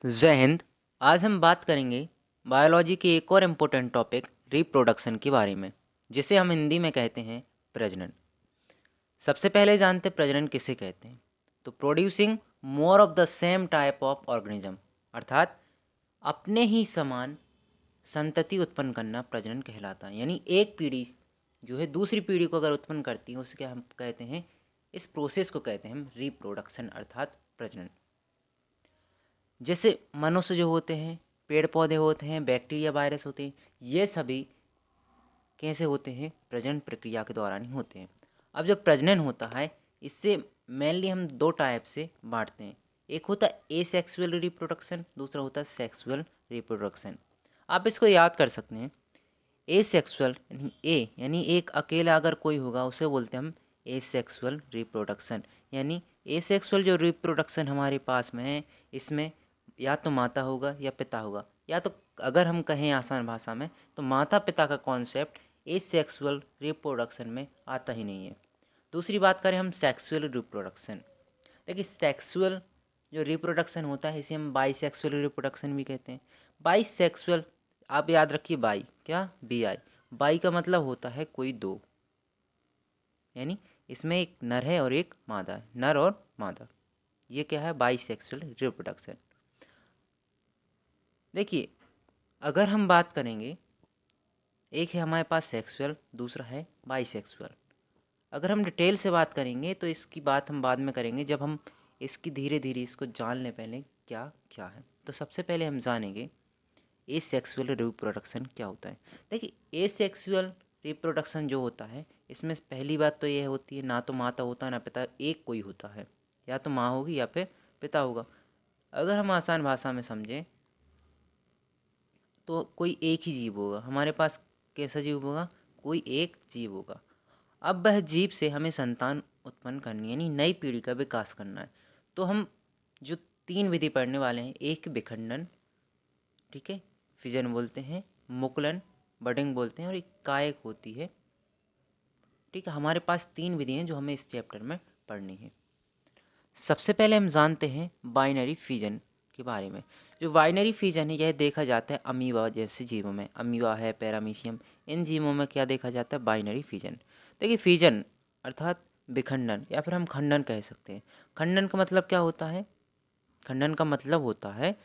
जय हिंद। आज हम बात करेंगे बायोलॉजी के एक और इम्पोर्टेंट टॉपिक रिप्रोडक्शन के बारे में, जिसे हम हिंदी में कहते हैं प्रजनन। सबसे पहले जानते हैं प्रजनन किसे कहते हैं। तो producing more of the same type of organism, अर्थात अपने ही समान संतति उत्पन्न करना प्रजनन कहलाता है। यानी एक पीढ़ी जो है दूसरी पीढ़ी को अगर उत्पन्न करती है उसके हम कहते हैं, इस प्रोसेस को कहते हैं हम रिप्रोडक्शन अर्थात प्रजनन। जैसे मनुष्य जो होते हैं, पेड़ पौधे होते हैं, बैक्टीरिया वायरस होते हैं, ये सभी कैसे होते हैं? प्रजनन प्रक्रिया के दौरान ही होते हैं। अब जब प्रजनन होता है, इससे मेनली हम दो टाइप से बांटते हैं। एक होता है एसेक्सुअल रिप्रोडक्शन, दूसरा होता है सेक्सुअल रिप्रोडक्शन। आप इसको याद कर सकते हैं। एसेक्सुअल यानी एक अकेला अगर कोई होगा उसे बोलते हैं हम एसेक्सुअल रिप्रोडक्शन। यानी एसेक्सुअल जो रिप्रोडक्शन हमारे पास में है, इसमें या तो माता होगा या पिता होगा, या तो अगर हम कहें आसान भाषा में तो माता पिता का कॉन्सेप्ट एसेक्सुअल रिप्रोडक्शन में आता ही नहीं है। दूसरी बात करें हम सेक्सुअल रिप्रोडक्शन। देखिए सेक्सुअल जो रिप्रोडक्शन होता है इसे हम बाईसेक्सुअल रिप्रोडक्शन भी कहते हैं। बाईसेक्सुअल आप याद रखिए, बाई क्या बी आई, बाई का मतलब होता है कोई दो, यानी इसमें एक नर है और एक मादा है, नर और मादा। ये क्या है? Bisexual reproduction. देखिए अगर हम बात करेंगे, एक है हमारे पास सेक्सुअल, दूसरा है बाईसेक्सुअल। अगर हम डिटेल से बात करेंगे तो इसकी बात हम बाद में करेंगे, जब हम इसकी धीरे धीरे इसको जान लें पहले क्या क्या है। तो सबसे पहले हम जानेंगे एसेक्सुअल रिप्रोडक्शन क्या होता है। देखिए एसेक्सुअल रिप्रोडक्शन जो होता है, इसमें पहली बात तो यह होती है ना तो माता होता ना पिता, एक कोई होता है, या तो माँ होगी या फिर पिता होगा। अगर हम आसान भाषा में समझें तो कोई एक ही जीव होगा हमारे पास। कैसा जीव होगा? कोई एक जीव होगा। अब वह जीव से हमें संतान उत्पन्न करनी है, यानी नई पीढ़ी का विकास करना है। तो हम जो तीन विधि पढ़ने वाले हैं, एक विखंडन, ठीक है, फिजन बोलते हैं, मुकुलन बडिंग बोलते हैं, और एक कायक होती है। ठीक है, हमारे पास तीन विधि हैं जो हमें इस चैप्टर में पढ़नी है। सबसे पहले हम जानते हैं बाइनरी फिजन के बारे में। जो बाइनरी फिजन है यह देखा जाता है अमीबा जैसे जीवों में। अमीबा है, पैरामीशियम, इन जीवों में क्या देखा जाता है? Binary fission. देखिए फिजन अर्थात विखंडन, या फिर हम खंडन कह सकते हैं। खंडन का मतलब क्या होता है? खंडन का मतलब होता है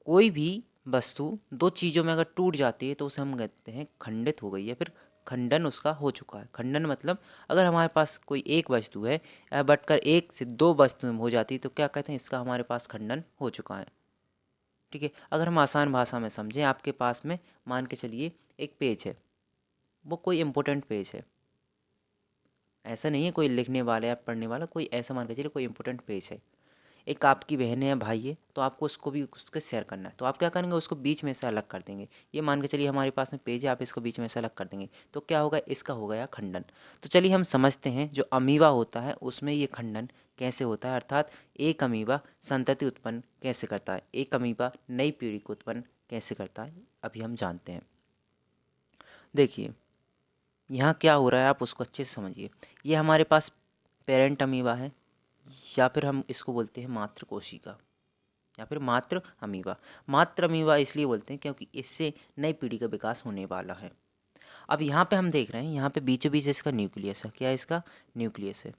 कोई भी वस्तु दो चीज़ों में अगर टूट जाती है तो उसे हम कहते हैं खंडित हो गई है, फिर खंडन उसका हो चुका है। खंडन मतलब अगर हमारे पास कोई एक वस्तु है, बटकर एक से दो वस्तुएं हो जाती है तो क्या कहते हैं? इसका हमारे पास खंडन हो चुका है। ठीक है, अगर हम आसान भाषा में समझें, आपके पास में मान के चलिए एक पेज है, वो कोई इंपॉर्टेंट पेज है, ऐसा नहीं है कोई लिखने वाला या पढ़ने वाला, कोई ऐसा मान के चलिए कोई इंपॉर्टेंट पेज है। एक आपकी बहन है या भाई है, तो आपको उसको भी उसके शेयर करना है, तो आप क्या करेंगे? उसको बीच में से अलग कर देंगे। ये मान के चलिए हमारे पास में पेज है, आप इसको बीच में से अलग कर देंगे, तो क्या होगा? इसका हो गया खंडन। तो चलिए हम समझते हैं जो अमीबा होता है उसमें ये खंडन कैसे होता है, अर्थात एक अमीबा संतति उत्पन्न कैसे करता है, एक अमीबा नई पीढ़ी को उत्पन्न कैसे करता है, अभी हम जानते हैं। देखिए यहाँ क्या हो रहा है आप उसको अच्छे से समझिए। ये हमारे पास पेरेंट अमीबा है, या फिर हम इसको बोलते हैं मातृ कोशिका, या फिर मात्र अमीबा। मात्र अमीबा इसलिए बोलते हैं क्योंकि इससे नई पीढ़ी का विकास होने वाला है। अब यहाँ पे हम देख रहे हैं, यहाँ पे बीचों बीच इसका न्यूक्लियस है। क्या है? इसका न्यूक्लियस है।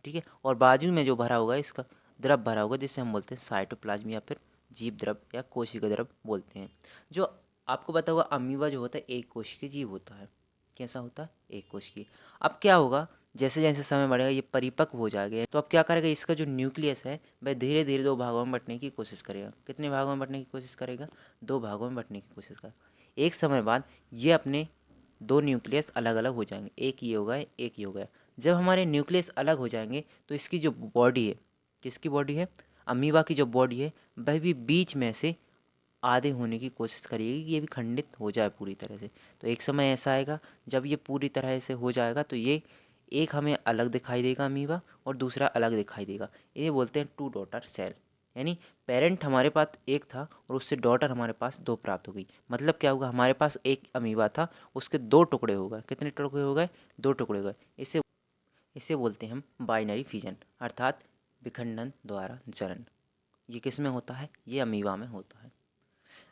ठीक है, और बाजू में जो भरा होगा इसका द्रव भरा होगा, जिसे हम बोलते हैं साइटोप्लाज्म, या फिर जीव द्रव या कोशिका द्रव बोलते हैं। जो आपको पता होगा अमीबा जो होता है एक कोशिकीय जीव होता है। कैसा होता है? एक कोशिकीय। अब क्या होगा, जैसे जैसे समय बढ़ेगा ये परिपक्व हो जाएगा, तो अब क्या करेगा? इसका जो न्यूक्लियस है वह धीरे धीरे दो भागों में बंटने की कोशिश करेगा। कितने भागों में बंटने की कोशिश करेगा? दो भागों में बंटने की कोशिश करेगा। एक समय बाद ये अपने दो न्यूक्लियस अलग अलग हो जाएंगे, एक ये हो गया, एक ये हो गया। जब हमारे न्यूक्लियस अलग हो जाएंगे तो इसकी जो बॉडी है, किसकी बॉडी है? अमीबा की जो बॉडी है वह भी बीच में से आधे होने की कोशिश करेगी कि ये भी खंडित हो जाए पूरी तरह से। तो एक समय ऐसा आएगा जब ये पूरी तरह से हो जाएगा तो ये एक हमें अलग दिखाई देगा अमीबा, और दूसरा अलग दिखाई देगा। ये बोलते हैं टू डॉटर सेल। यानी पेरेंट हमारे पास एक था और उससे डॉटर हमारे पास दो प्राप्त हो गई। मतलब क्या होगा? हमारे पास एक अमीबा था, उसके दो टुकड़े हो गए। कितने टुकड़े हो गए? दो टुकड़े हो गए। इसे इसे बोलते हैं हम बाइनरी फिजन, अर्थात विखंडन द्वारा जनन। ये किस में होता है? ये अमीबा में होता है।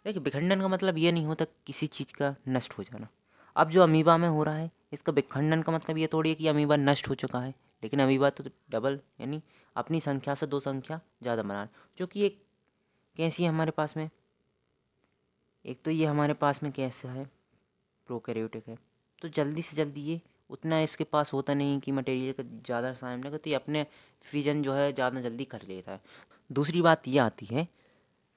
देखिए, विखंडन का मतलब ये नहीं होता किसी चीज़ का नष्ट हो जाना। अब जो अमीबा में हो रहा है, इसका विखंडन का मतलब ये थोड़ी है कि अमीबा नष्ट हो चुका है, लेकिन अमीबा तो डबल यानी अपनी संख्या से 2 संख्या ज़्यादा बना रहा है। जो कि एक कैसी है हमारे पास में, एक तो ये हमारे पास में कैसा है, प्रोकैरियोटिक है। तो जल्दी से जल्दी ये उतना इसके पास होता नहीं कि मटेरियल का ज़्यादा टाइम लगे, तो ये अपने फिजन जो है ज़्यादा जल्दी कर लेता है। दूसरी बात ये आती है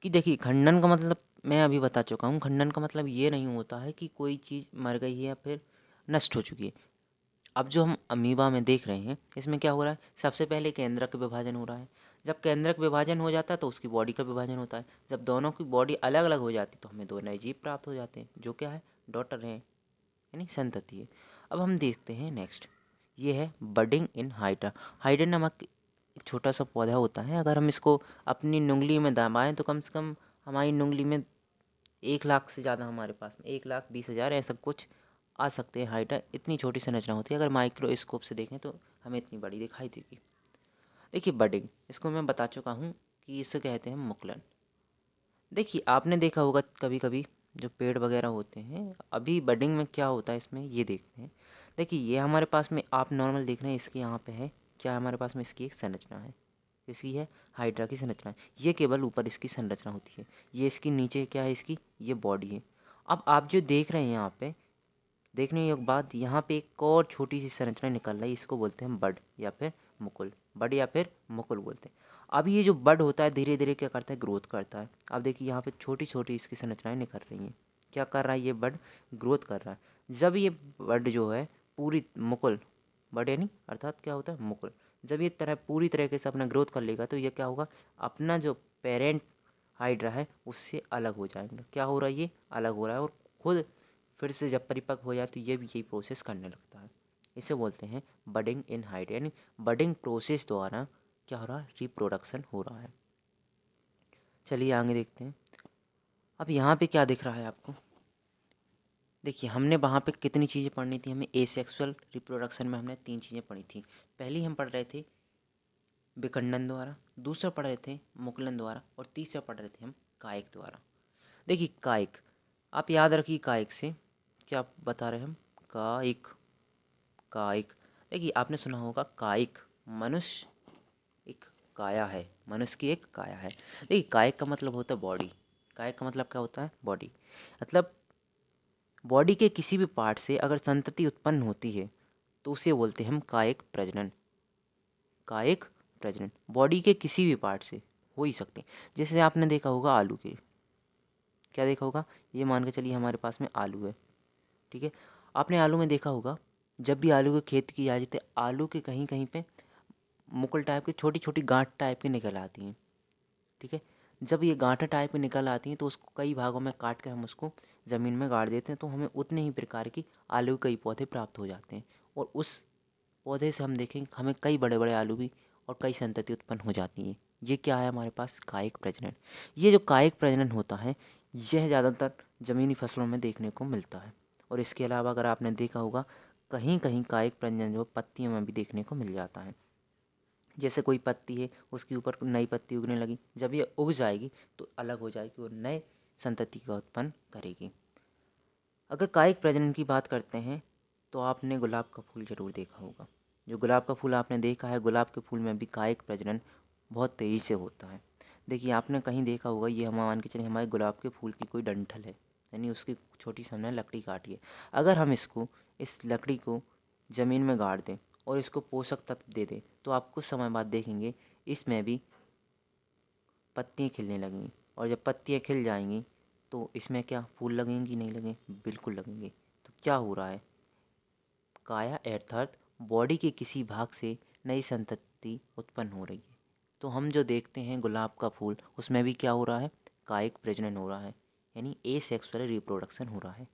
कि देखिए, खंडन का मतलब मैं अभी बता चुका हूँ। खंडन का मतलब ये नहीं होता है कि कोई चीज़ मर गई है या फिर नष्ट हो चुकी है। अब जो हम अमीबा में देख रहे हैं, इसमें क्या हो रहा है? सबसे पहले केंद्रक विभाजन हो रहा है। जब केंद्रक विभाजन हो जाता है तो उसकी बॉडी का विभाजन होता है। जब दोनों की बॉडी अलग अलग हो जाती है तो हमें 2 नए जीव प्राप्त हो जाते हैं, जो क्या है? डॉटर हैं, यानी संतति है। अब हम देखते हैं नेक्स्ट, ये है बडिंग इन हाइड्रा। हाइड्रा नामक एक छोटा सा पौधा होता है। अगर हम इसको अपनी उंगली में दबाएं तो कम से कम हमारी उंगली में 1 लाख से ज़्यादा, हमारे पास में 1,20,000 ऐसा कुछ आ सकते हैं। हाइड्रा इतनी छोटी संरचना होती है, अगर माइक्रोस्कोप से देखें तो हमें इतनी बड़ी दिखाई देगी। देखिए, बडिंग, इसको मैं बता चुका हूँ कि इसे कहते हैं मुकुलन। देखिए, आपने देखा होगा कभी कभी जो पेड़ वगैरह होते हैं, अभी बडिंग में क्या होता है इसमें ये देखते हैं। देखिए, ये हमारे पास में आप नॉर्मल देख रहे हैं, इसके यहाँ पे है क्या, हमारे पास में इसकी एक संरचना है। इसकी है हाइड्रा की संरचना है। ये केवल ऊपर इसकी संरचना होती है। ये इसकी नीचे क्या है, इसकी ये बॉडी है। अब आप जो देख रहे हैं यहाँ पे, देखने योग्य बात, यहाँ पे एक और छोटी सी संरचना निकल रही है, इसको बोलते हैं बड या फिर मुकुल। बड या फिर मुकुल बोलते हैं। अब ये जो बड होता है धीरे धीरे क्या करता है, ग्रोथ करता है। अब देखिए, यहाँ पे छोटी छोटी इसकी संरचनाएं निकल रही हैं। क्या कर रहा है ये बड? ग्रोथ कर रहा है। जब ये बड जो है पूरी मुकुल, बड यानी अर्थात क्या होता है, मुकुल, जब ये तरह पूरी तरीके से अपना ग्रोथ कर लेगा तो ये क्या होगा, अपना जो पेरेंट हाइड्रा है उससे अलग हो जाएंगे। क्या हो रहा है, ये अलग हो रहा है और खुद फिर से जब परिपक्व हो जाए तो ये भी यही प्रोसेस करने लगता है। इसे बोलते हैं बडिंग इन हाइट, यानी बडिंग प्रोसेस द्वारा क्या हो रहा है, रिप्रोडक्शन हो रहा है। चलिए आगे देखते हैं। अब यहाँ पे क्या दिख रहा है आपको? देखिए, हमने वहाँ पे कितनी चीज़ें पढ़नी थी हमें? एसेक्सुअल रिप्रोडक्शन में हमने 3 चीज़ें पढ़ी थी। पहली हम पढ़ रहे थे विखंडन द्वारा, दूसरा पढ़ रहे थे मुकुलन द्वारा, और तीसरा पढ़ रहे थे हम कायिक द्वारा। देखिए, कायिक, आप याद रखिए कायिक से क्या बता रहे हैं हम? कायिक, कायिक। देखिए, आपने सुना होगा कायिक, मनुष्य एक काया है, मनुष्य की एक काया है। देखिए, कायिक का मतलब होता है बॉडी। कायिक का मतलब क्या होता है? बॉडी। मतलब बॉडी के किसी भी पार्ट से अगर संतति उत्पन्न होती है तो उसे बोलते हैं हम कायिक प्रजनन। कायिक प्रजनन बॉडी के किसी भी पार्ट से हो ही सकते हैं। जैसे आपने देखा होगा आलू के, क्या देखा होगा, ये मान के चलिए हमारे पास में आलू है, ठीक है। आपने आलू में देखा होगा, जब भी आलू के खेत की आ जाती है, आलू के कहीं कहीं पे मुकुल टाइप की छोटी छोटी गांठ टाइप की निकल आती हैं, ठीक है। जब ये गांठें टाइप की निकल आती हैं तो उसको कई भागों में काट कर हम उसको ज़मीन में गाड़ देते हैं, तो हमें उतने ही प्रकार की आलू के कई पौधे प्राप्त हो जाते हैं। और उस पौधे से हम देखेंगे हमें कई बड़े बड़े आलू भी और कई संतति उत्पन्न हो जाती हैं। ये क्या है हमारे पास? कायिक प्रजनन। ये जो कायिक प्रजनन होता है, यह ज़्यादातर ज़मीनी फसलों में देखने को मिलता है। और इसके अलावा अगर आपने देखा होगा, कहीं कहीं कायिक प्रजनन जो पत्तियों में भी देखने को मिल जाता है। जैसे कोई पत्ती है, उसके ऊपर नई पत्ती उगने लगी, जब ये उग जाएगी तो अलग हो जाएगी और नए संतति का उत्पन्न करेगी। अगर कायिक प्रजनन की बात करते हैं तो आपने गुलाब का फूल जरूर देखा होगा। जो गुलाब का फूल आपने देखा है, गुलाब के फूल में भी कायिक प्रजनन बहुत तेज़ी से होता है। देखिए, आपने कहीं देखा होगा, ये हम मान के चलिए हमारे गुलाब के फूल की कोई डंठल है, यानी उसकी छोटी सी हमने लकड़ी काटी है। अगर हम इसको, इस लकड़ी को ज़मीन में गाड़ दें और इसको पोषक तत्व दे दें तो आप कुछ समय बाद देखेंगे इसमें भी पत्तियाँ खिलने लगेंगी। और जब पत्तियाँ खिल जाएंगी तो इसमें क्या फूल लगेंगी? नहीं लगेंगे, बिल्कुल लगेंगे। तो क्या हो रहा है? काया अर्थात बॉडी के किसी भाग से नई संतति उत्पन्न हो रही है। तो हम जो देखते हैं गुलाब का फूल, उसमें भी क्या हो रहा है? कायिक प्रजनन हो रहा है, यानी एसेक्सुअल रिप्रोडक्शन हो रहा है।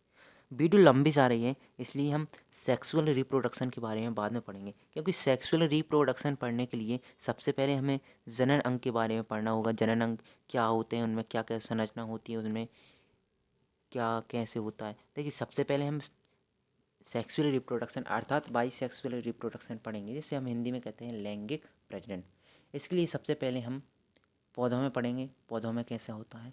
वीडियो लंबी सा रही है, इसलिए हम सेक्सुअल रिप्रोडक्शन के बारे में बाद में पढ़ेंगे, क्योंकि सेक्सुअल रिप्रोडक्शन पढ़ने के लिए सबसे पहले हमें जनन अंग के बारे में पढ़ना होगा। जनन अंग क्या होते हैं, उनमें क्या क्या संरचना होती है, उनमें क्या कैसे होता है। देखिए, सबसे पहले हम सेक्सुअल रिप्रोडक्शन अर्थात बाई सेक्सुअल रिप्रोडक्शन पढ़ेंगे, जिसे हम हिंदी में कहते हैं लैंगिक प्रजनन। इसके लिए सबसे पहले हम पौधों में पढ़ेंगे पौधों में कैसा होता है।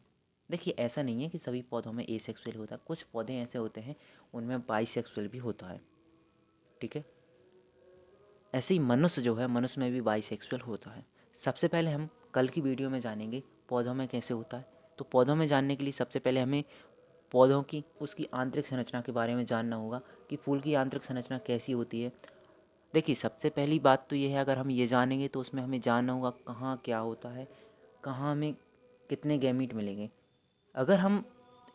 देखिए ऐसा नहीं है कि सभी पौधों में एसेक्सुअल होता है, कुछ पौधे ऐसे होते हैं उनमें बाइसेक्सुअल भी होता है, ठीक है। ऐसे ही मनुष्य जो है, मनुष्य में भी बाइसेक्सुअल होता है। सबसे पहले हम कल की वीडियो में जानेंगे पौधों में कैसे होता है। तो पौधों में जानने के लिए सबसे पहले हमें पौधों की उसकी आंतरिक संरचना के बारे में जानना होगा कि फूल की आंतरिक संरचना कैसी होती है। देखिए सबसे पहली बात तो ये है, अगर हम ये जानेंगे तो उसमें हमें जानना होगा कहाँ क्या होता है, कहाँ हमें कितने गैमीट मिलेंगे। अगर हम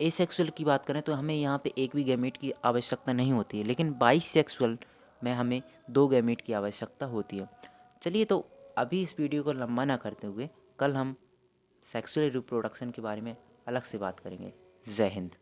एसेक्सुअल की बात करें तो हमें यहाँ पे एक भी गैमीट की आवश्यकता नहीं होती है, लेकिन बाइसेक्सुअल में हमें 2 गैमीट की आवश्यकता होती है। चलिए तो अभी इस वीडियो को लंबा ना करते हुए कल हम सेक्सुअल रिप्रोडक्शन के बारे में अलग से बात करेंगे। जय हिंद।